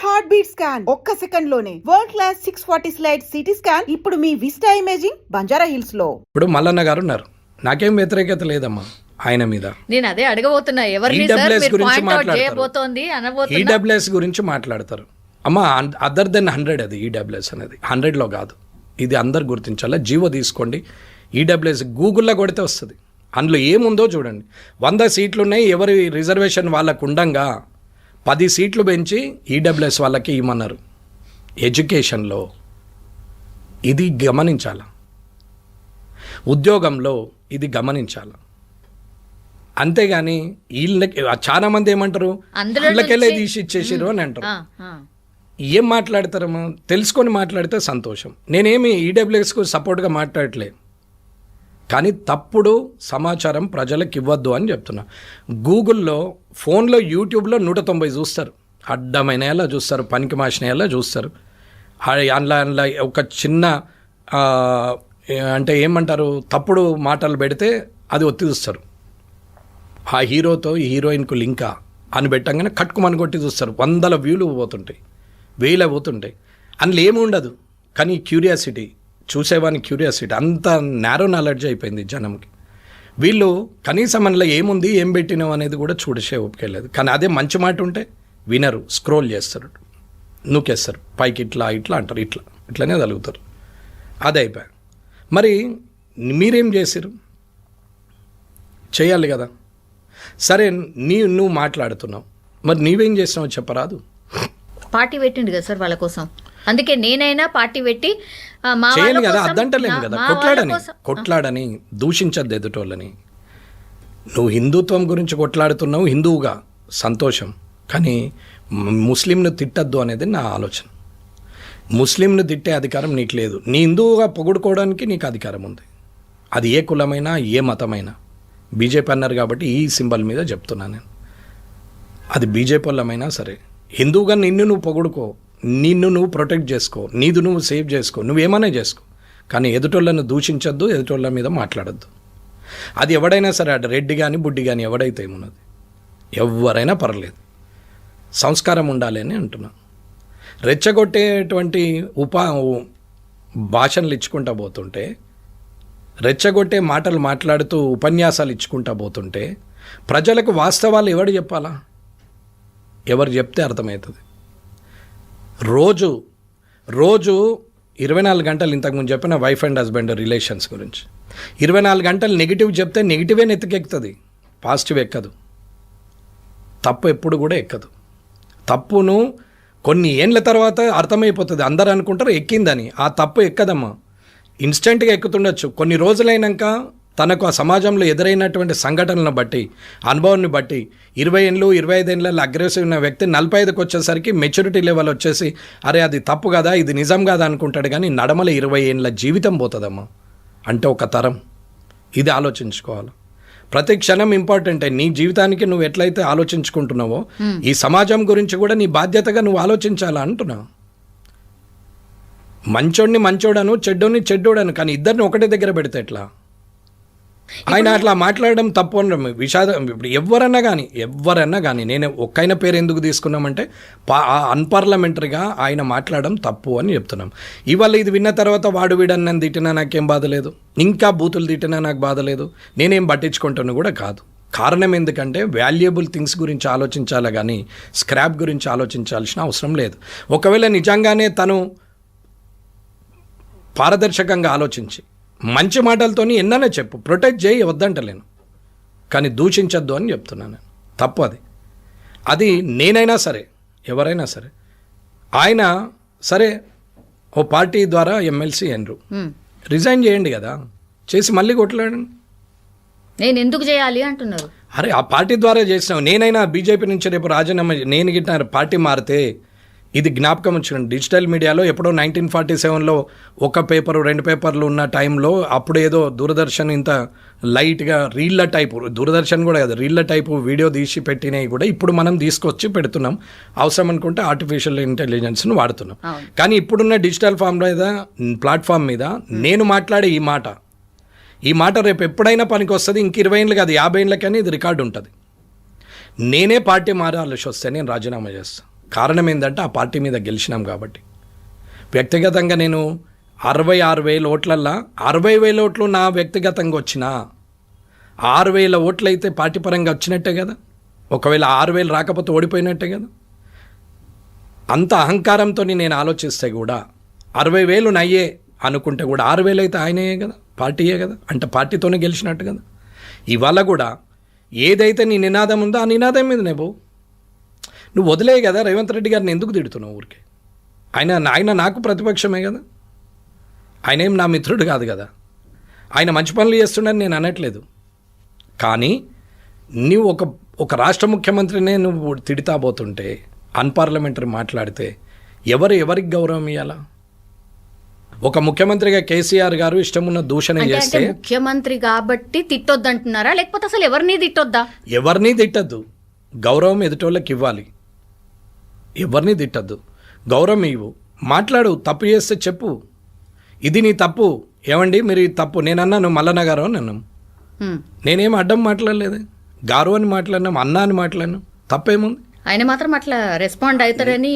Heart beat scan ఒక్క second లోనే world class 640 slide CT scan ఇప్పుడు మీ విస్టా ఇమేజింగ్ బంజారా హిల్స్ లో. ఇప్పుడు మల్లన్న గారు ఉన్నారు, నాకేం వ్యతిరేకత లేదమ్మా ఆయన మీద. నేను అదే అడగబోతున్నా, ఈడబ్ల్యూఎస్ గురించి మాట్లాడతారు అమ్మా. అదర్ దెన్ 100 అది ఈడబ్ల్యూఎస్ అనేది 100లో కాదు. ఇది అందరు గుర్తించాలా. జీవో తీసుకోండి, ఈడబ్ల్యూఎస్ గూగుల్లో కొడితే వస్తుంది. అందులో ఏముందో చూడండి. 100 సీట్లు ఉన్నాయి, ఎవరి రిజర్వేషన్ వాళ్ళకు ఉండంగా 10 సీట్లు పెంచి ఈడబ్ల్యూఎస్ వాళ్ళకి ఇవ్వమన్నారు. ఎడ్యుకేషన్లో ఇది గమనించాల, ఉద్యోగంలో ఇది గమనించాల. అంతేగాని వీళ్ళకి చాలా మంది ఏమంటారు, వీళ్ళకెళ్ళే తీసి ఇచ్చేసారు అని అంటారు. ఏం మాట్లాడతారమ్మా, తెలుసుకొని మాట్లాడితే సంతోషం. నేనేమి ఈడబ్ల్యూఎస్కు సపోర్ట్గా మాట్లాడట్లే, కానీ తప్పుడు సమాచారం ప్రజలకు ఇవ్వద్దు అని చెప్తున్నా. గూగుల్లో, ఫోన్లో, యూట్యూబ్లో 190 చూస్తారు, అడ్డమైన చూస్తారు, పనికి మాసిన చూస్తారు. అందులో ఒక చిన్న అంటే ఏమంటారు, తప్పుడు మాటలు పెడితే అది ఒత్తి చూస్తారు. ఆ హీరోతో ఈ హీరోయిన్కు లింకా అని పెట్టంగానే కట్టుకుమని కొట్టి చూస్తారు. 100 వ్యూలు పోతుంటాయి, 1000 పోతుంటాయి. అందులో ఏమి ఉండదు, కానీ క్యూరియాసిటీ, చూసేవాని క్యూరియాసిటీ అంత నేరో నాలెడ్జ్ అయిపోయింది జనంకి. వీళ్ళు కనీసం అందులో ఏముంది, ఏం పెట్టినావు అనేది కూడా చూడసే ఒప్పుకెళ్ళలేదు. కానీ అదే మంచి మాట ఉంటే వినరు, స్క్రోల్ చేస్తారు, నూకేస్తారు, పైకి ఇట్లా ఇట్లా అంటారు, ఇట్లనే తలుగుతారు. అదే అయిపోయా. మరి మీరేం చేశారు, చేయాలి కదా. సరే, నువ్వు మాట్లాడుతున్నావు, మరి నీవేం చేసినావు చెప్పరాదు. పార్టీ పెట్టిండు కదా సార్ వాళ్ళ కోసం, అందుకే నేనైనా పార్టీ పెట్టి చేయండి కదా, అద్దంటలేము కదా. కొట్లాడని దూషించద్దు ఎదుటోళ్ళని. నువ్వు హిందుత్వం గురించి కొట్లాడుతున్నావు, హిందువుగా సంతోషం, కానీ ముస్లింను తిట్టద్దు అనేది నా ఆలోచన. ముస్లింను తిట్టే అధికారం నీకు లేదు. నీ హిందువుగా పొగుడుకోవడానికి నీకు అధికారం ఉంది, అది ఏ కులమైనా ఏ మతమైనా. బీజేపీ అన్నారు కాబట్టి ఈ సింబల్ మీద చెప్తున్నాను నేను. అది బీజేపీ వాళ్ళమైనా సరే, హిందువుగా నిన్ను నువ్వు పొగుడుకో, నిన్ను నువ్వు ప్రొటెక్ట్ చేసుకో, నీదు నువ్వు సేవ్ చేసుకో, నువ్వేమైనా చేసుకో, కానీ ఎదుటోళ్ళను దూషించద్దు, ఎదుటోళ్ళ మీద మాట్లాడద్దు. అది ఎవడైనా సరే, అటు రెడ్డి కానీ బుడ్డి కానీ ఎవడైతే ఏమున్నది, ఎవరైనా పర్లేదు, సంస్కారం ఉండాలి అని అంటున్నా. రెచ్చగొట్టేటువంటి భాషలు ఇచ్చుకుంటా పోతుంటే, రెచ్చగొట్టే మాటలు మాట్లాడుతూ ఉపన్యాసాలు ఇచ్చుకుంటా పోతుంటే ప్రజలకు వాస్తవాలు ఎవడు చెప్పాలా? ఎవరు చెప్తే అర్థమవుతుంది. రోజు 24 గంటలు, ఇంతకుముందు చెప్పిన వైఫ్ అండ్ హస్బెండ్ రిలేషన్స్ గురించి 24 గంటలు నెగిటివ్ చెప్తే నెగిటివే నెత్తికెక్కుతుంది, పాజిటివ్ ఎక్కదు. తప్పు ఎప్పుడు కూడా ఎక్కదు. తప్పును కొన్ని ఏండ్ల తర్వాత అర్థమైపోతుంది. అందరూ అనుకుంటారు ఎక్కిందని, ఆ తప్పు ఎక్కదమ్మా. ఇన్స్టెంట్గా ఎక్కుతుండొచ్చు, కొన్ని రోజులైనాక తనకు ఆ సమాజంలో ఎదురైనటువంటి సంఘటనలను బట్టి, అనుభవాన్ని బట్టి 20 ఏళ్ళు 25 ఏళ్ళ అగ్రెసివ్ ఉన్న వ్యక్తి 45కి వచ్చేసరికి మెచ్యూరిటీ లెవెల్ వచ్చేసి అరే అది తప్పు కదా, ఇది నిజం కదా అనుకుంటాడు. కానీ నడమల 20 ఏళ్ళ జీవితం పోతుందమ్మా. అంటే ఒక తరం. ఇది ఆలోచించుకోవాలి. ప్రతి క్షణం ఇంపార్టెంటే. నీ జీవితానికి నువ్వు ఎట్లయితే ఆలోచించుకుంటున్నావో ఈ సమాజం గురించి కూడా నీ బాధ్యతగా నువ్వు ఆలోచించాలా అంటున్నా. మంచోడిని మంచోడను, చెడ్డోని చెడ్డోడను, కానీ ఇద్దరిని ఒకటే దగ్గర పెడితే ఎట్లా? ఆయన అట్లా మాట్లాడడం తప్పు అనడం విషాదం. ఇప్పుడు ఎవరన్నా కానీ నేను ఒక్కైన పేరు ఎందుకు తీసుకున్నామంటే అన్పార్లమెంటరీగా ఆయన మాట్లాడడం తప్పు అని చెప్తున్నాం. ఇవాళ ఇది విన్న తర్వాత వాడు వీడని నన్ను తిట్టినా నాకేం బాధ లేదు, ఇంకా బూతులు తిట్టినా నాకు బాధ లేదు, నేనేం పట్టించుకుంటాను కూడా కాదు. కారణం ఎందుకంటే వాల్యుయబుల్ థింగ్స్ గురించి ఆలోచించాలి కానీ స్క్రాప్ గురించి ఆలోచించాల్సిన అవసరం లేదు. ఒకవేళ నిజంగానే తను పారదర్శకంగా ఆలోచించి మంచి మాటలతోని ఎన్నైనా చెప్పు, ప్రొటెక్ట్ చేయి, వద్దంటలేను, కానీ దూషించద్దు అని చెప్తున్నాను. తప్పు అది నేనైనా సరే, ఎవరైనా సరే. ఆయన సరే ఓ పార్టీ ద్వారా ఎమ్మెల్సీ అయినరు, రిజైన్ చేయండి కదా, చేసి మళ్ళీ కొట్లాడండి. నేను ఎందుకు చేయాలి అంటున్నారు. అరే ఆ పార్టీ ద్వారా చేసినావు. నేనైనా బీజేపీ నుంచి రేపు రాజీనామా, నేను గిట్ట పార్టీ మారితే ఇది జ్ఞాపకం వచ్చింది. డిజిటల్ మీడియాలో ఎప్పుడో 1947లో 1 పేపరు 2 పేపర్లు ఉన్న టైంలో అప్పుడు ఏదో దూరదర్శన్ ఇంత లైట్గా రీళ్ళ టైపు, దూరదర్శన్ కూడా కాదు, రీళ్ళ టైపు వీడియో తీసి పెట్టినవి కూడా ఇప్పుడు మనం తీసుకొచ్చి పెడుతున్నాం. అవసరం అనుకుంటే ఆర్టిఫిషియల్ ఇంటెలిజెన్స్ను వాడుతున్నాం. కానీ ఇప్పుడున్న డిజిటల్ ప్లాట్ఫామ్ మీద నేను మాట్లాడే ఈ మాట రేపు ఎప్పుడైనా పనికి వస్తుంది. ఇంక 20 ఏళ్ళు కాదు, 50 ఏళ్ళకని ఇది రికార్డు ఉంటుంది. నేనే పార్టీ మారాల్సి వస్తే నేను రాజీనామా చేస్తాను. కారణం ఏంటంటే ఆ పార్టీ మీద గెలిచినాం కాబట్టి. వ్యక్తిగతంగా నేను 66,000 ఓట్లల్లో 60,000 ఓట్లు నా వ్యక్తిగతంగా వచ్చినా 6,000 ఓట్లు అయితే పార్టీ పరంగా వచ్చినట్టే కదా. ఒకవేళ 6,000 రాకపోతే ఓడిపోయినట్టే కదా. అంత అహంకారంతో నేను ఆలోచిస్తే కూడా 60,000 నయ్యే అనుకుంటే కూడా 6,000 అయితే ఆయనయే కదా, పార్టీయే కదా, అంటే పార్టీతోనే గెలిచినట్టు కదా. ఇవాళ కూడా ఏదైతే నీ నినాదం ఉందో ఆ నినాదం మీద నువ్వు వదిలే కదా. రేవంత్ రెడ్డి గారిని ఎందుకు తిడుతున్నావు ఊరికే? ఆయన నాకు ప్రతిపక్షమే కదా, ఆయన ఏం నా మిత్రుడు కాదు కదా. ఆయన మంచి పనులు చేస్తున్నాడని నేను అనట్లేదు. కానీ నువ్వు ఒక రాష్ట్ర ముఖ్యమంత్రినే నువ్వు తిడతా పోతుంటే, అన్పార్లమెంటరీ మాట్లాడితే ఎవరికి గౌరవం ఇవ్వాలా? ఒక ముఖ్యమంత్రిగా కేసీఆర్ గారు ఇష్టమున్న దూషణ చేస్తే ముఖ్యమంత్రి కాబట్టి తిట్టొద్దు అంటున్నారా, లేకపోతే అసలు ఎవరిని తిట్టొద్దా? ఎవరిని తిట్టద్దు, గౌరవం ఎదుటోళ్ళకి ఇవ్వాలి. ఎవరిని తిట్టద్దు, గౌరవం ఇవ్వు, మాట్లాడు. తప్పు చేస్తే చెప్పు, ఇది నీ తప్పు, ఏమండి మీరు ఈ తప్పు. నేనన్నాను మల్లన్న గారు అని అన్నాం, నేనేం అడ్డం మాట్లాడలేదు. గారు అని మాట్లాడినాం, అన్న అని మాట్లాడినాం, తప్పేముంది? ఆయన మాత్రం అట్లా రెస్పాండ్ అవుతారని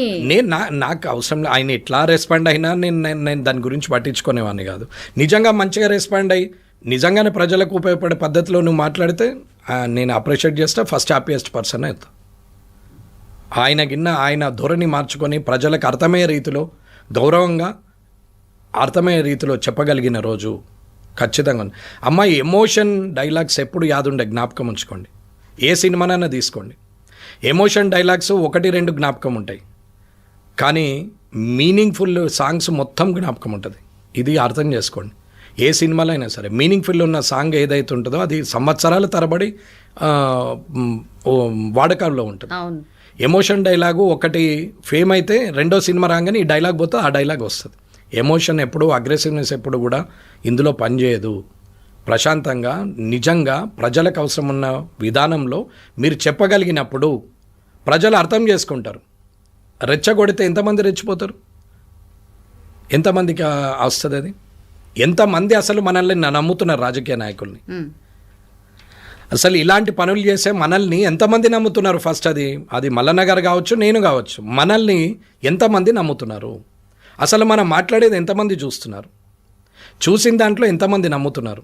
నాకు అవసరం లేదు. ఆయన ఎట్లా రెస్పాండ్ అయినా నేను దాని గురించి పట్టించుకునేవాడిని కాదు. నిజంగా మంచిగా రెస్పాండ్ అయ్యి నిజంగానే ప్రజలకు ఉపయోగపడే పద్ధతిలో నువ్వు మాట్లాడితే నేను అప్రిషియేట్ చేస్తా. ఫస్ట్ హ్యాపీయెస్ట్ పర్సన్ అవుతా. ఆయన ధోరణి మార్చుకొని ప్రజలకు అర్థమయ్యే రీతిలో, గౌరవంగా అర్థమయ్యే రీతిలో చెప్పగలిగిన రోజు ఖచ్చితంగా ఉంది. అమ్మాయి ఎమోషన్ డైలాగ్స్ ఎప్పుడు యాదుండే, జ్ఞాపకం ఉంచుకోండి. ఏ సినిమానైనా తీసుకోండి, ఎమోషన్ డైలాగ్స్ 1-2 జ్ఞాపకం ఉంటాయి, కానీ మీనింగ్ఫుల్ సాంగ్స్ మొత్తం జ్ఞాపకం ఉంటుంది. ఇది అర్థం చేసుకోండి. ఏ సినిమాలో అయినా సరే మీనింగ్ఫుల్ ఉన్న సాంగ్ ఏదైతే ఉంటుందో అది సంవత్సరాల తరబడి వాడకాల్లో ఉంటుంది. ఎమోషన్ డైలాగు ఒకటి ఫేమ్ అయితే రెండో సినిమా రాగానే ఈ డైలాగ్ పోతే ఆ డైలాగ్ వస్తుంది. ఎమోషన్ ఎప్పుడు, అగ్రెసివ్నెస్ ఎప్పుడు కూడా ఇందులో పనిచేయదు. ప్రశాంతంగా నిజంగా ప్రజలకు అవసరం ఉన్న విధానంలో మీరు చెప్పగలిగినప్పుడు ప్రజలు అర్థం చేసుకుంటారు. రెచ్చగొడితే ఎంతమంది రెచ్చిపోతారు? ఎంతమందికి వస్తుంది అది? ఎంతమంది అసలు మనల్ని నమ్ముతున్నారు రాజకీయ నాయకుల్ని? అసలు ఇలాంటి పనులు చేసే మనల్ని ఎంతమంది నమ్ముతున్నారు? ఫస్ట్ అది మల్లన్న గారు కావచ్చు, నేను కావచ్చు, మనల్ని ఎంతమంది నమ్ముతున్నారు? అసలు మనం మాట్లాడేది ఎంతమంది చూస్తున్నారు? చూసిన దాంట్లో ఎంతమంది నమ్ముతున్నారు?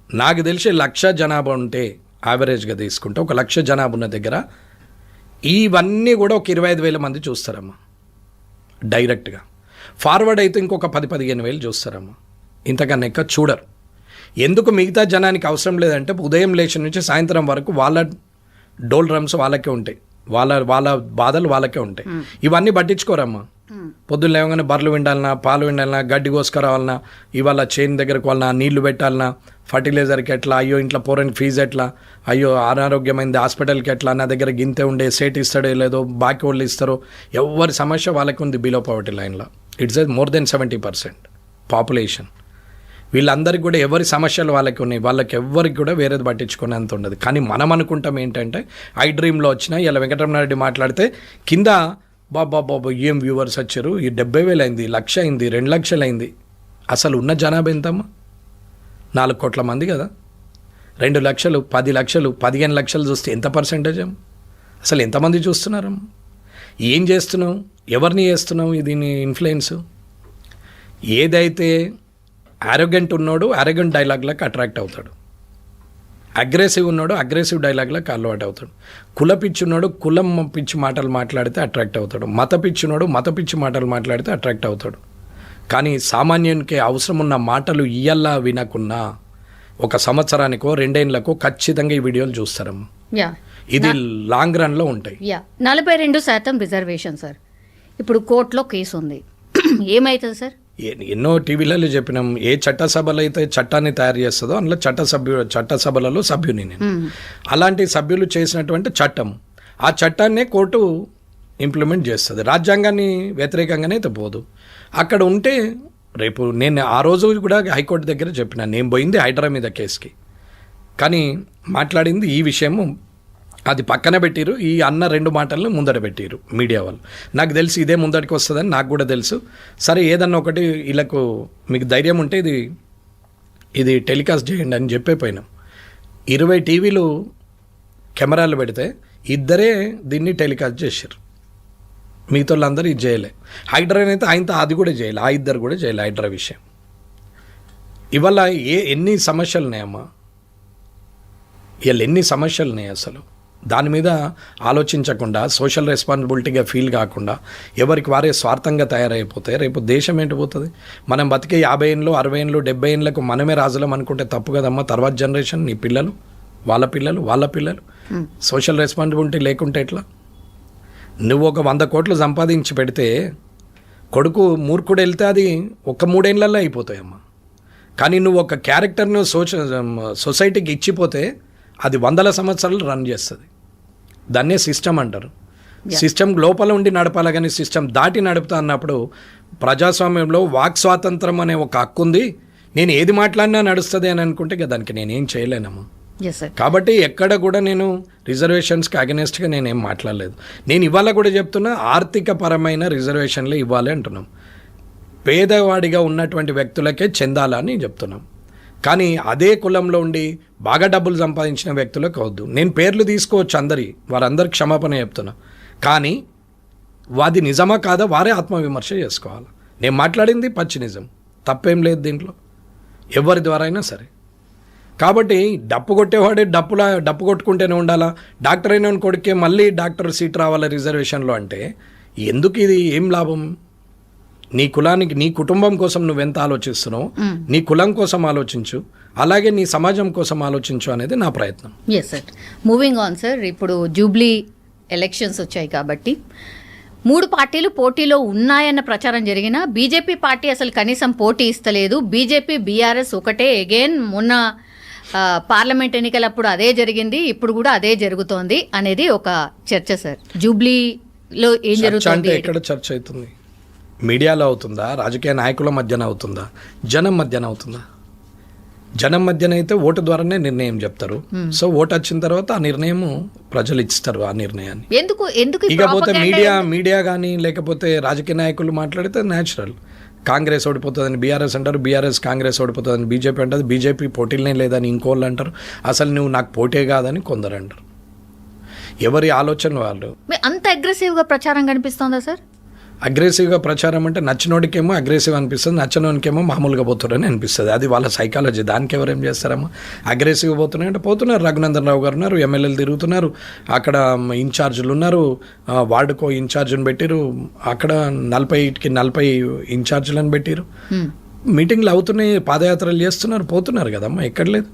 నాకు తెలిసి 1,00,000 జనాభా ఉంటే యావరేజ్గా తీసుకుంటే 1,00,000 జనాభా ఉన్న దగ్గర ఇవన్నీ కూడా ఒక 25,000 మంది చూస్తారమ్మా డైరెక్ట్గా. ఫార్వర్డ్ అయితే ఇంకొక 10-15,000 చూస్తారమ్మా, ఇంతకన్నా ఎక్కువ చూడరు. ఎందుకు మిగతా జనానికి అవసరం లేదంటే ఉదయం లేచి నుంచి సాయంత్రం వరకు వాళ్ళ డోల్ డ్రమ్స్ వాళ్ళకే ఉంటాయి, వాళ్ళ బాధలు వాళ్ళకే ఉంటాయి. ఇవన్నీ పట్టించుకోరమ్మా. పొద్దున్న లేవగానే బర్రెలు విండాలన్నా, పాలు విండాలన్నా, గడ్డి కోసుకురావాలన్నా, ఇవాళ చేను దగ్గరకు వాళ్ళ నీళ్లు పెట్టాలన్నా, ఫర్టిలైజర్కి ఎట్లా, అయ్యో ఇంట్లో పోరానికి ఫీజు ఎట్లా, అయ్యో అనారోగ్యమైంది హాస్పిటల్కి ఎట్లా, నా దగ్గర గింతే ఉండే సేట్ ఇస్తాడో లేదో, బాకీ వాళ్ళు ఇస్తారో, ఎవరి సమస్య వాళ్ళకి ఉంది బిలో పవర్టీ లైన్లో. It's more than 70% population. వీళ్ళందరికీ కూడా ఎవరి సమస్యలు వాళ్ళకి ఉన్నాయి, వాళ్ళకి ఎవరికి కూడా వేరేది పట్టించుకునేంత ఉండదు. కానీ మనం అనుకుంటాం ఏంటంటే ఐ డ్రీమ్లో వచ్చినా ఇలా వెంకటరమణారెడ్డి మాట్లాడితే కింద బాబా ఏం వ్యూవర్స్ వచ్చారు, ఈ 70,000 అయింది, 1,00,000 అయింది, 2 లక్షలు అయింది. అసలు ఉన్న జనాభా ఎంతమ్మా? 4 కోట్ల మంది కదా. 2 లక్షలు, 10 లక్షలు, 15 లక్షలు చూస్తే ఎంత పర్సెంటేజ్ అమ్మ? అసలు ఎంతమంది చూస్తున్నారమ్మా? ఏం చేస్తున్నావు? ఎవరిని చేస్తున్నావు దీన్ని ఇన్ఫ్లుయెన్స్? ఏదైతే ఆరోగెంట్ ఉన్నాడు ఆరోగెంట్ డైలాగ్లకు అట్రాక్ట్ అవుతాడు, అగ్రెసివ్ ఉన్నాడు అగ్రెసివ్ డైలాగ్లకు అలవాటు అవుతాడు, కుల పిచ్చి ఉన్నాడు కులం పిచ్చి మాటలు మాట్లాడితే అట్రాక్ట్ అవుతాడు, మత పిచ్చి ఉన్నాడు మత పిచ్చి మాటలు మాట్లాడితే అట్రాక్ట్ అవుతాడు. కానీ సామాన్యునికి అవసరం ఉన్న మాటలు ఇయ్యల్లా వినకున్నా 1 సంవత్సరానికో 2 ఏళ్ళకో ఖచ్చితంగా ఈ వీడియోలు చూస్తారమ్మా. ఇది లాంగ్ రన్లో ఉంటాయి. 42% రిజర్వేషన్ సార్. ఇప్పుడు కోర్టులో కేసు ఉంది, ఏమవుతుంది సార్? ఎన్నో టీవీలలో చెప్పినాం, ఏ చట్టసభలో అయితే చట్టాన్ని తయారు చేస్తుందో అందులో చట్టసభలలో సభ్యుని నేను. అలాంటి సభ్యులు చేసినటువంటి చట్టం, ఆ చట్టాన్నే కోర్టు ఇంప్లిమెంట్ చేస్తుంది. రాజ్యాంగాన్ని వ్యతిరేకంగానే అయితే పోదు. అక్కడ ఉంటే రేపు నేను ఆ రోజు కూడా హైకోర్టు దగ్గర చెప్పిన, నేను పోయింది హైడ్రా మీద కేసుకి, కానీ మాట్లాడింది ఈ విషయము అది పక్కన పెట్టిరు, ఈ అన్న 2 మాటలను ముందట పెట్టిరు మీడియా వాళ్ళు. నాకు తెలిసి ఇదే ముందటికి వస్తుందని నాకు కూడా తెలుసు. సరే ఏదన్నా ఒకటి వీళ్ళకు మీకు ధైర్యం ఉంటే ఇది టెలికాస్ట్ చేయండి అని చెప్పిపోయినాం. 20 టీవీలు కెమెరాలు పెడితే 2 దీన్ని టెలికాస్ట్ చేశారు. మిగతా వాళ్ళందరూ ఇది చేయలే. హైడ్రా అయితే ఆయనతో అది కూడా చేయలే, ఆ ఇద్దరు కూడా చేయలే హైడ్రా విషయం. ఇవాళ ఎన్ని సమస్యలు ఉన్నాయమ్మా, ఇవాళ ఎన్ని సమస్యలు ఉన్నాయి అసలు. దాని మీద ఆలోచించకుండా సోషల్ రెస్పాన్సిబిలిటీగా ఫీల్ కాకుండా ఎవరికి వారే స్వార్థంగా తయారైపోతే రేపు దేశం ఏంటి పోతుంది? మనం బతికే 50 ఏళ్ళు 60 ఏళ్ళు 70 ఏళ్ళకు మనమే రాజులం అనుకుంటే తప్పు కదమ్మా. తర్వాత జనరేషన్ నీ పిల్లలు, వాళ్ళ పిల్లలు సోషల్ రెస్పాన్సిబిలిటీ లేకుంటే ఎట్లా? నువ్వు ఒక 100 కోట్లు సంపాదించి పెడితే కొడుకు మూర్ఖుడు వెళ్తే అది ఒక 3 ఏళ్ళల్లో అయిపోతాయమ్మా. కానీ నువ్వు ఒక క్యారెక్టర్ను సొసైటీకి ఇచ్చిపోతే అది 100 సంవత్సరాలు రన్ చేస్తుంది. దాన్నే సిస్టమ్ అంటారు. సిస్టమ్ లోపల ఉండి నడపాలి, కానీ సిస్టమ్ దాటి నడుపుతా అన్నప్పుడు ప్రజాస్వామ్యంలో వాక్ స్వాతంత్రం అనే ఒక హక్కు ఉంది. నేను ఏది మాట్లాడినా నడుస్తుంది అని అనుకుంటే ఇక దానికి నేనేం చేయలేనమ్మా. కాబట్టి ఎక్కడ కూడా నేను రిజర్వేషన్స్కి అగెనెస్ట్గా నేనేం మాట్లాడలేదు. నేను ఇవాళ కూడా చెప్తున్నా, ఆర్థిక పరమైన రిజర్వేషన్లు ఇవ్వాలి అంటున్నాం. పేదవాడిగా ఉన్నటువంటి వ్యక్తులకే చెందాలని చెప్తున్నాం. కానీ అదే కులంలో ఉండి బాగా డబ్బులు సంపాదించిన వ్యక్తులకు అవద్దు. నేను పేర్లు తీసుకోవచ్చు, వారందరికి క్షమాపణ చెప్తున్నా. కానీ వాది నిజమా కాదా వారే ఆత్మవిమర్శ చేసుకోవాలి. నేను మాట్లాడింది పచ్చి నిజం, తప్పేం లేదు దీంట్లో, ఎవరి ద్వారా అయినా సరే. కాబట్టి డప్పు కొట్టేవాడే డప్పు కొట్టుకుంటూనే ఉండాలా, డాక్టర్ అయిన కొడుకే మళ్ళీ డాక్టర్ సీట్ రావాలా రిజర్వేషన్లో అంటే ఎందుకు? ఇది ఏం లాభం? నీ కులానికి, నీ కుటుంబం కోసం నువ్వెంత ఆలోచిస్తున్నావు, నీ కులం కోసం ఆలోచించు, అలాగే నీ సమాజం కోసం ఆలోచించు అనేది నా ప్రయత్నం. Yes sir. Moving on sir, ఇప్పుడు జూబ్లీ ఎలక్షన్స్ వచ్చాయి కాబట్టి 3 పార్టీలు పోటీలో ఉన్నాయన్న ప్రచారం జరిగినా బీజేపీ పార్టీ అసలు కనీసం పోటీ ఇస్తలేదు. బీజేపీ బీఆర్ఎస్ ఒకటే. అగైన్ మొన్న పార్లమెంట్ ఎన్నికలప్పుడు అదే జరిగింది, ఇప్పుడు కూడా అదే జరుగుతోంది అనేది ఒక చర్చ సార్. జూబ్లీలో ఏం జరుగుతుంది? ఎక్కడ చర్చ అవుతుంది? మీడియాలో అవుతుందా? రాజకీయ నాయకుల మధ్యన అవుతుందా? జనం మధ్యన అవుతుందా? జనం మధ్యన అయితే ఓటు ద్వారానే నిర్ణయం చెప్తారు. సో ఓటు వచ్చిన తర్వాత ఆ నిర్ణయం ప్రజలు ఇస్తారు. ఆ నిర్ణయాన్ని ఇకపోతే మీడియా కానీ లేకపోతే రాజకీయ నాయకులు మాట్లాడితే న్యాచురల్. కాంగ్రెస్ ఓడిపోతుందని బీఆర్ఎస్ అంటారు, బీఆర్ఎస్ కాంగ్రెస్ ఓడిపోతుందని బీజేపీ అంటారు, బీజేపీ పోటీలనే లేదని ఇంకోళ్ళు అంటారు, అసలు నువ్వు నాకు పోటీ కాదని కొందరు అంటారు. ఎవరి ఆలోచన వాళ్ళు. అంత అగ్రెసివ్గా ప్రచారం కనిపిస్తోందా సార్? అగ్రెసివ్గా ప్రచారం అంటే నచ్చినోడికేమో అగ్రెసివ్ అనిపిస్తుంది, నచ్చనోనికేమో మామూలుగా పోతున్నారని అనిపిస్తుంది. అది వాళ్ళ సైకాలజీ. దానికి ఎవరేం చేస్తారమ్మా? అగ్రెసివ్గా పోతున్నాయి అంటే పోతున్నారు. రఘునందన్ రావు గారు ఉన్నారు, ఎమ్మెల్యేలు తిరుగుతున్నారు, అక్కడ ఇన్ఛార్జీలు ఉన్నారు, వార్డుకో ఇన్ఛార్జిని పెట్టిరు, అక్కడ 40 ఇన్ఛార్జీలను పెట్టిరు, మీటింగ్లు అవుతున్నాయి, పాదయాత్రలు చేస్తున్నారు, పోతున్నారు కదమ్మా. ఎక్కడ లేదు.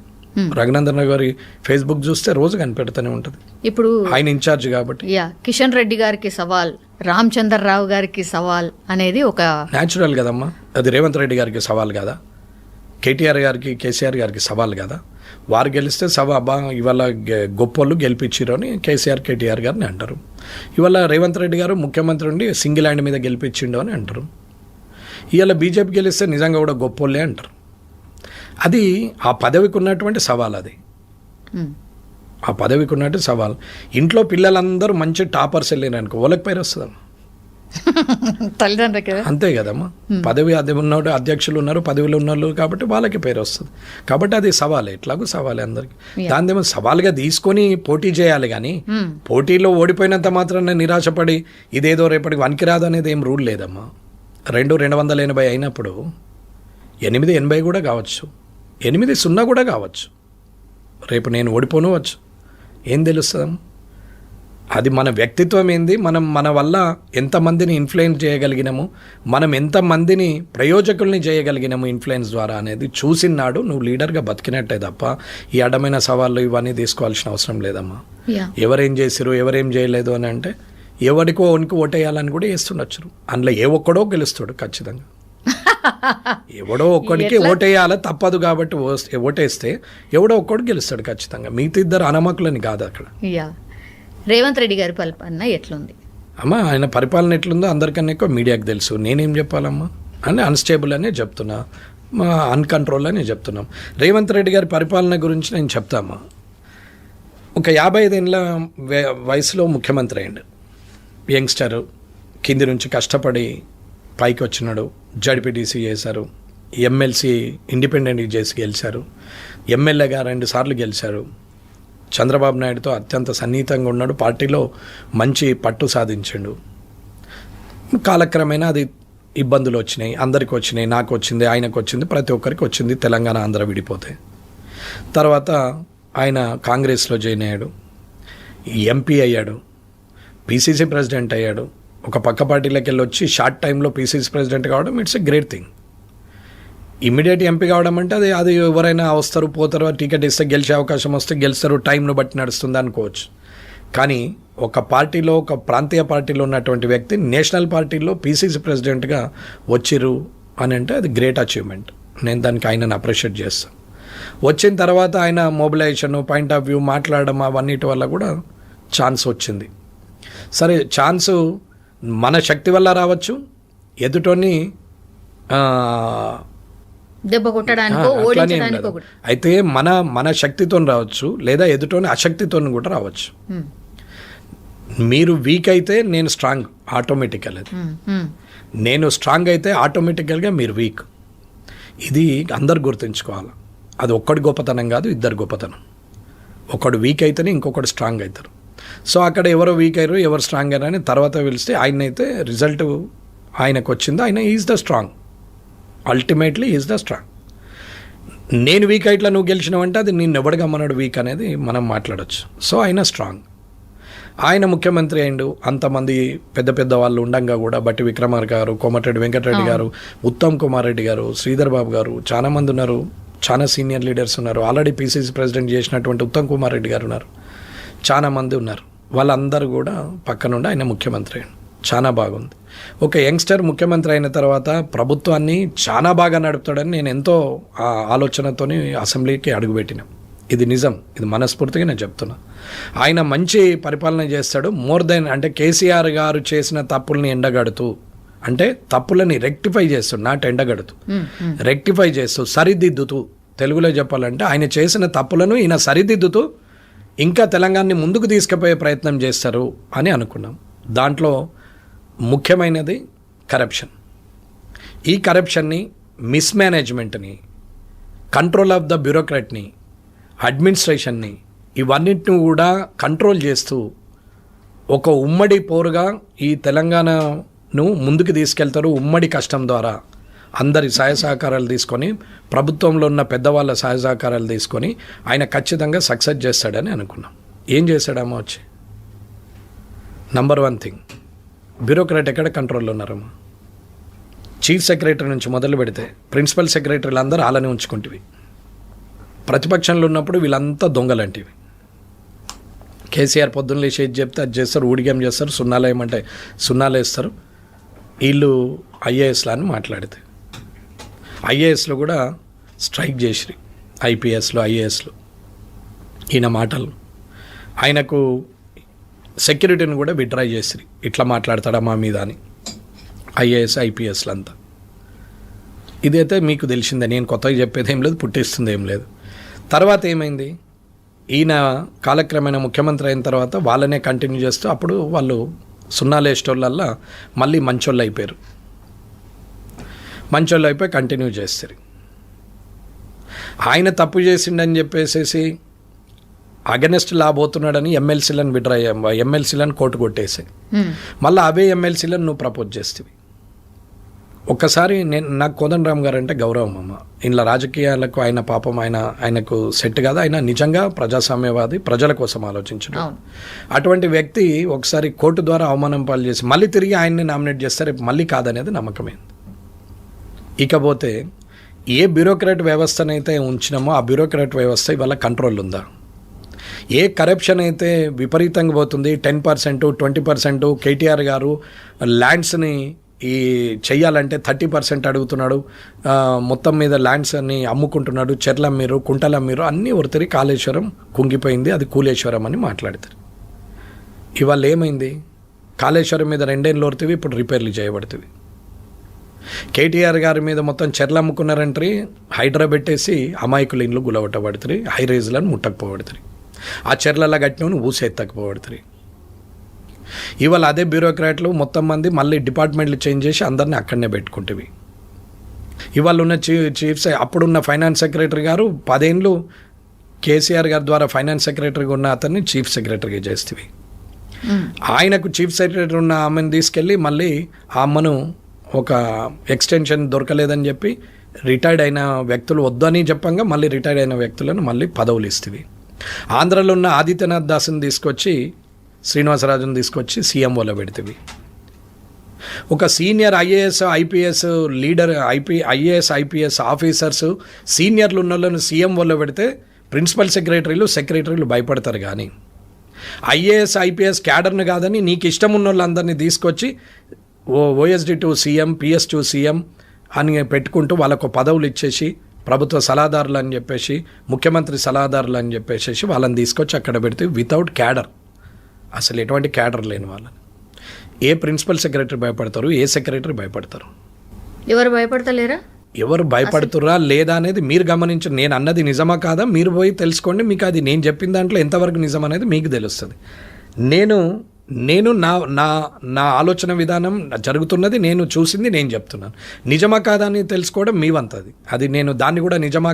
రఘునందన్ రావు గారి ఫేస్బుక్ చూస్తే రోజు కనిపెడుతూనే ఉంటుంది. ఇప్పుడు ఆయన ఇన్ఛార్జ్ కాబట్టి. కిషన్ రెడ్డి గారికి సవాల్, రామచంద్రరావు గారికి సవాల్ అనేది ఒక న్యాచురల్ కదమ్మా. అది రేవంత్ రెడ్డి గారికి సవాల్ కదా, కేటీఆర్ గారికి కేసీఆర్ గారికి సవాల్ కదా. వారు గెలిస్తే ఇవాళ గొప్పోళ్ళు గెలిపించారు అని కేసీఆర్ కేటీఆర్ గారిని అంటారు. ఇవాళ రేవంత్ రెడ్డి గారు ముఖ్యమంత్రి ఉండి సింగిల్ హ్యాండ్ మీద గెలిపించిండు అని అంటారు. ఇవాళ బీజేపీ గెలిస్తే నిజంగా కూడా గొప్పోళ్ళే అంటారు. అది ఆ పదవికి ఉన్నటువంటి సవాల్. అది ఆ పదవికి ఉన్నట్టు సవాల్. ఇంట్లో పిల్లలందరూ మంచి టాపర్స్ వెళ్ళినారనుకో వాళ్ళకి పేరు వస్తుందమ్మా. అంతే కదమ్మా. పదవి అది ఉన్నాడు, అధ్యక్షులు ఉన్నారు, పదవిలో ఉన్నారు కాబట్టి వాళ్ళకి పేరు వస్తుంది. కాబట్టి అది సవాలే, ఎట్లాగో సవాలే అందరికి. దానిదేమో సవాల్గా తీసుకొని పోటీ చేయాలి. కానీ పోటీలో ఓడిపోయినంత మాత్రాన నిరాశపడి ఇదేదో రేపటికి వనికి రాదు అనేది ఏం రూల్ లేదమ్మా. 280 అయినప్పుడు 880 కూడా కావచ్చు, 8-0 కూడా కావచ్చు. రేపు నేను ఓడిపోనవచ్చు, ఏం తెలుస్తుందమ్మా? అది మన వ్యక్తిత్వం ఏంది, మన వల్ల ఎంతమందిని ఇన్ఫ్లుయెన్స్ చేయగలిగినాము, మనం ఎంతమందిని ప్రయోజకుల్ని చేయగలిగినాము ఇన్ఫ్లుయెన్స్ ద్వారా అనేది చూసినాడు నువ్వు లీడర్గా బతికినట్టే తప్ప ఈ అడ్డమైన సవాళ్ళు ఇవన్నీ తీసుకోవాల్సిన అవసరం లేదమ్మా. ఎవరేం చేసిరు ఎవరేం చేయలేదు అని అంటే ఎవరికో వనికి ఓటేయాలని కూడా వేస్తుండొచ్చు. అందులో ఏ ఒక్కడో గెలుస్తాడు ఖచ్చితంగా. ఎవడో ఒక్కడికి ఓటేయాలి తప్పదు కాబట్టి ఓటేస్తే ఎవడో ఒక్కడు గెలుస్తాడు ఖచ్చితంగా. మిగతా ఇద్దరు అనమకులని కాదు అక్కడ. రేవంత్ రెడ్డి గారి పరిపాలన ఎట్లుంది అమ్మా? ఆయన పరిపాలన ఎట్లుందో అందరికన్నా ఎక్కువ మీడియాకి తెలుసు. నేనేం చెప్పాలమ్మా? అని అన్స్టేబుల్ అనే చెప్తున్నా, అన్కంట్రోల్ అనే చెప్తున్నాం. రేవంత్ రెడ్డి గారి పరిపాలన గురించి నేను చెప్తామా. ఒక 55 ఏళ్ళ వయసులో ముఖ్యమంత్రి అయ్యాడు. యంగ్స్టర్, కింది నుంచి కష్టపడి పైకి వచ్చినాడు. జడ్పీటీసీ చేశారు, ఎమ్మెల్సీ ఇండిపెండెంట్ చేసి గెలిచారు, ఎమ్మెల్యేగా 2 సార్లు గెలిచారు. చంద్రబాబు నాయుడుతో అత్యంత సన్నిహితంగా ఉన్నాడు, పార్టీలో మంచి పట్టు సాధించాడు. కాలక్రమేణా అది ఇబ్బందులు వచ్చినాయి, అందరికి వచ్చినాయి, నాకు వచ్చింది, ఆయనకు వచ్చింది, ప్రతి ఒక్కరికి వచ్చింది. తెలంగాణ ఆంధ్ర విడిపోతే తర్వాత ఆయన కాంగ్రెస్లో జాయిన్ అయ్యాడు, ఎంపీ అయ్యాడు, పీసీసీ ప్రెసిడెంట్ అయ్యాడు. ఒక పక్క పార్టీలోకి వెళ్ళి వచ్చి షార్ట్ టైంలో పీసీసీ ప్రెసిడెంట్ కావడం it's a great thing. Immediate MP కావడం అంటే అది ఎవరైనా వస్తారు పోతారు, టికెట్ ఇస్తే గెలిచే అవకాశం వస్తే గెలుస్తారు, టైంను బట్టి నడుస్తుంది అనుకోవచ్చు. కానీ ఒక పార్టీలో, ఒక ప్రాంతీయ పార్టీలో ఉన్నటువంటి వ్యక్తి నేషనల్ పార్టీలో పీసీసీ ప్రెసిడెంట్గా వచ్చిర్రు అని అంటే అది గ్రేట్ అచీవ్మెంట్. నేను దానికి ఆయనను అప్రిషియేట్ చేస్తాను. వచ్చిన తర్వాత ఆయన మొబిలైజేషన్, పాయింట్ ఆఫ్ వ్యూ, మాట్లాడడం అవన్నిటి వల్ల కూడా ఛాన్స్ వచ్చింది. సరే, ఛాన్సు మన శక్తి వల్ల రావచ్చు, ఎదుటోని దెబ్బ కొట్టడానికో ఓడించడానికో కూడా. అయితే మన శక్తితో రావచ్చు, లేదా ఎదుటోని అశక్తితో కూడా రావచ్చు. మీరు వీక్ అయితే నేను స్ట్రాంగ్ ఆటోమేటికల్. అది నేను స్ట్రాంగ్ అయితే ఆటోమేటికల్గా మీరు వీక్. ఇది అందరు గుర్తుంచుకోవాలి. అది ఒక్కడి గొప్పతనం కాదు, ఇద్దరు గొప్పతనం. ఒకడు వీక్ అయితేనే ఇంకొకడు స్ట్రాంగ్ అవుతారు. సో అక్కడ ఎవరో వీక్ అయ్యారు, ఎవరు స్ట్రాంగ్ అయ్యారు అని తర్వాత పిలిస్తే ఆయన అయితే రిజల్ట్ ఆయనకు వచ్చింది. ఆయన is the strong, ultimately is the strong. నేను వీక్ అయిట్లా నువ్వు గెలిచినావంటే అది నేను ఎవడు గమ్మన్నాడు వీక్ అనేది మనం మాట్లాడచ్చు. సో ఆయన స్ట్రాంగ్. ఆయన ముఖ్యమంత్రి అయిండు. అంతమంది పెద్ద పెద్ద వాళ్ళు ఉండంగా కూడా బట్టి విక్రమార్ గారు, కోమటిరెడ్డి వెంకటరెడ్డి గారు, ఉత్తమ్ కుమార్ రెడ్డి గారు, శ్రీధర్ బాబు గారు, చాలా మంది ఉన్నారు, చాలా సీనియర్ లీడర్స్ ఉన్నారు. ఆల్రెడీ పీసీసీ ప్రెసిడెంట్ చేసినటువంటి ఉత్తమ్ కుమార్ రెడ్డి గారు ఉన్నారు, చాలా మంది ఉన్నారు. వాళ్ళందరూ కూడా పక్కనుండి ఆయన ముఖ్యమంత్రి అయ్యాడు. చాలా బాగుంది. ఒక యంగ్స్టర్ ముఖ్యమంత్రి అయిన తర్వాత ప్రభుత్వాన్ని చాలా బాగా నడుపుతాడని నేను ఎంతో ఆలోచనతో అసెంబ్లీకి అడుగుపెట్టినా. ఇది నిజం, ఇది మనస్ఫూర్తిగా నేను చెప్తున్నా. ఆయన మంచి పరిపాలన చేస్తాడు. మోర్ దెన్ అంటే కేసీఆర్ గారు చేసిన తప్పుల్ని ఎండగడుతూ, అంటే తప్పులని రెక్టిఫై చేస్తాడు, నాట్ ఎండగడుతూ, రెక్టిఫై చేస్తూ, సరిదిద్దుతూ. తెలుగులో చెప్పాలంటే ఆయన చేసిన తప్పులను ఈయన సరిదిద్దుతూ ఇంకా తెలంగాణని ముందుకు తీసుకుపోయే ప్రయత్నం చేస్తారు అని అనుకున్నాం. దాంట్లో ముఖ్యమైనది కరప్షన్. ఈ కరప్షన్ని, మిస్మేనేజ్మెంట్ని, కంట్రోల్ ఆఫ్ ద బ్యూరోక్రాట్ని, అడ్మినిస్ట్రేషన్ని, ఇవన్నిటిని కూడా కంట్రోల్ చేస్తూ ఒక ఉమ్మడి పోరుగా ఈ తెలంగాణను ముందుకు తీసుకెళ్తారు. ఉమ్మడి కష్టం ద్వారా అందరి సహాయ సహకారాలు తీసుకొని, ప్రభుత్వంలో ఉన్న పెద్దవాళ్ళ సహాయ సహకారాలు తీసుకొని ఆయన ఖచ్చితంగా సక్సెస్ చేస్తాడని అనుకున్నాం. ఏం చేశాడమ్మా వచ్చి? నంబర్ 1 థింగ్, బ్యూరోక్రాట్ ఎక్కడ కంట్రోల్లో ఉన్నారమ్మా? చీఫ్ సెక్రటరీ నుంచి మొదలు పెడితే ప్రిన్సిపల్ సెక్రటరీలు అందరూ అలానే ఉంచుకుంటేవి. ప్రతిపక్షంలో ఉన్నప్పుడు వీళ్ళంతా దొంగలంటివి. కేసీఆర్ పొద్దున్న లేచి ఏది చెప్తే అది చేస్తారు, ఊడిగం చేస్తారు, సున్నాలు ఏమంటే సున్నాలు వేస్తారు. వీళ్ళు ఐఏఎస్లు అని మాట్లాడితే ఐఏఎస్లో కూడా స్ట్రైక్ చేసిరి, ఐపీఎస్లు ఐఏఎస్లు. ఈయన మాటలు, ఆయనకు సెక్యూరిటీని కూడా విత్డ్రా చేసిరి, ఇట్లా మాట్లాడతాడా మా మీద అని. ఐఏఎస్ ఐపీఎస్లు అంతా. ఇదైతే మీకు తెలిసిందే, నేను కొత్తగా చెప్పేది ఏం లేదు, పుట్టిస్తుంది ఏం లేదు. తర్వాత ఏమైంది? ఈయన కాలక్రమేణా ముఖ్యమంత్రి అయిన తర్వాత వాళ్ళనే కంటిన్యూ చేస్తూ అప్పుడు వాళ్ళు సున్నాలు వేసేటోళ్ళల్లా మళ్ళీ మంచోళ్ళు అయిపోయారు. మంచోళ్ళు అయిపోయి కంటిన్యూ చేస్తారు. ఆయన తప్పు చేసిండని చెప్పేసి అగెనెస్ట్ లా పోతున్నాడని ఎమ్మెల్సీలను కోర్టు కొట్టేసి మళ్ళీ అవే ఎమ్మెల్సీలను నువ్వు ప్రపోజ్ చేస్తేవి. ఒక్కసారి నాకు కోదండరామ్ గారు అంటే గౌరవం అమ్మ. ఇలా రాజకీయాలకు ఆయన పాపం ఆయనకు సెట్ కాదు. ఆయన నిజంగా ప్రజాస్వామ్యవాది, ప్రజల కోసం ఆలోచించడం. అటువంటి వ్యక్తి ఒకసారి కోర్టు ద్వారా అవమానం పాలు చేసి మళ్ళీ తిరిగి ఆయన్ని నామినేట్ చేస్తారు, మళ్ళీ కాదనేది నమ్మకమైంది. ఇకపోతే ఏ బ్యూరోక్రాట్ వ్యవస్థనైతే ఉంచినామో ఆ బ్యూరోక్రాట్ వ్యవస్థ ఇవాళ కంట్రోల్ ఉందా? ఏ కరప్షన్ అయితే విపరీతంగా పోతుంది, 10%, 20%. కేటీఆర్ గారు ల్యాండ్స్ని ఈ చెయ్యాలంటే 30% అడుగుతున్నాడు. మొత్తం మీద ల్యాండ్స్ అన్ని అమ్ముకుంటున్నాడు. చెర్లమ్మీరు, కుంటలమ్మీరు అన్నీ ఒరితిరి. కాళేశ్వరం కుంగిపోయింది, అది కూలేశ్వరం అని మాట్లాడతారు. ఇవాళ ఏమైంది? కాళేశ్వరం మీద 2 ఏళ్ళు ఓర్తివి, ఇప్పుడు రిపేర్లు చేయబడుతుంది. కేటీఆర్ గారి మీద మొత్తం చెర్లు అమ్ముకున్నారంటే హైడ్రా పెట్టేసి అమాయకుల ఇండ్లు గులవట్టబడుతుంది, హై రైజ్లను ముట్టకపోబడుతుంది, ఆ చెర్లలా కట్టినవి ఊసెత్తకపోబడుతుంది. ఇవాళ అదే బ్యూరోక్రాట్లు మొత్తం మంది మళ్ళీ డిపార్ట్మెంట్లు చేంజ్ చేసి అందరినీ అక్కడనే పెట్టుకుంటేవి. ఇవాళ ఉన్న చీఫ్స్, అప్పుడున్న ఫైనాన్స్ సెక్రటరీ గారు 10 ఏళ్ళు కేసీఆర్ గారి ద్వారా ఫైనాన్స్ సెక్రటరీగా ఉన్న అతన్ని చీఫ్ సెక్రటరీగా చేస్తేవి. ఆయనకు చీఫ్ సెక్రటరీ ఉన్న ఆమెను తీసుకెళ్ళి మళ్ళీ ఆ అమ్మను ఒక ఎక్స్టెన్షన్ దొరకలేదని చెప్పి రిటైర్డ్ అయిన వ్యక్తులు వద్దని చెప్పంగా మళ్ళీ రిటైర్డ్ అయిన వ్యక్తులను మళ్ళీ పదవులు ఇస్తేవి. ఆంధ్రలో ఉన్న ఆదిత్యనాథ్ దాస్ని తీసుకొచ్చి శ్రీనివాసరాజును తీసుకొచ్చి సీఎంఓలో పెడితేవి. ఒక senior IAS IPS leader IAS IPS officers సీనియర్లు ఉన్న వాళ్ళని సీఎంఓలో పెడితే ప్రిన్సిపల్ సెక్రటరీలు భయపడతారు. కానీ ఐఏఎస్ ఐపీఎస్ క్యాడర్ను కాదని నీకు ఇష్టం ఉన్న వాళ్ళందరినీ తీసుకొచ్చి OSD to CM, PS to CM అని పెట్టుకుంటూ వాళ్ళకు పదవులు ఇచ్చేసి ప్రభుత్వ సలహాదారులు అని చెప్పేసి ముఖ్యమంత్రి సలహాదారులు అని చెప్పేసి వాళ్ళని తీసుకొచ్చి అక్కడ పెడితే వితౌట్ క్యాడర్, అసలు ఎటువంటి క్యాడర్ లేని వాళ్ళని ఏ ప్రిన్సిపల్ సెక్రటరీ భయపడతారు, ఏ సెక్రటరీ భయపడతారు? ఎవరు భయపడతలేరా? ఎవరు భయపడుతురా లేదా అనేది మీరు గమనించండి. నేను అన్నది నిజమా కాదా మీరు పోయి తెలుసుకోండి. మీకు అది నేను చెప్పిన దాంట్లో ఎంతవరకు నిజం అనేది మీకు తెలుస్తుంది. నేను నా నా నా ఆలోచన విధానం జరుగుతున్నది, నేను చూసింది నేను చెప్తున్నాను. నిజమా కాదా అని తెలుసుకోవడం మీ వంతది. అది నేను దాన్ని కూడా నిజమా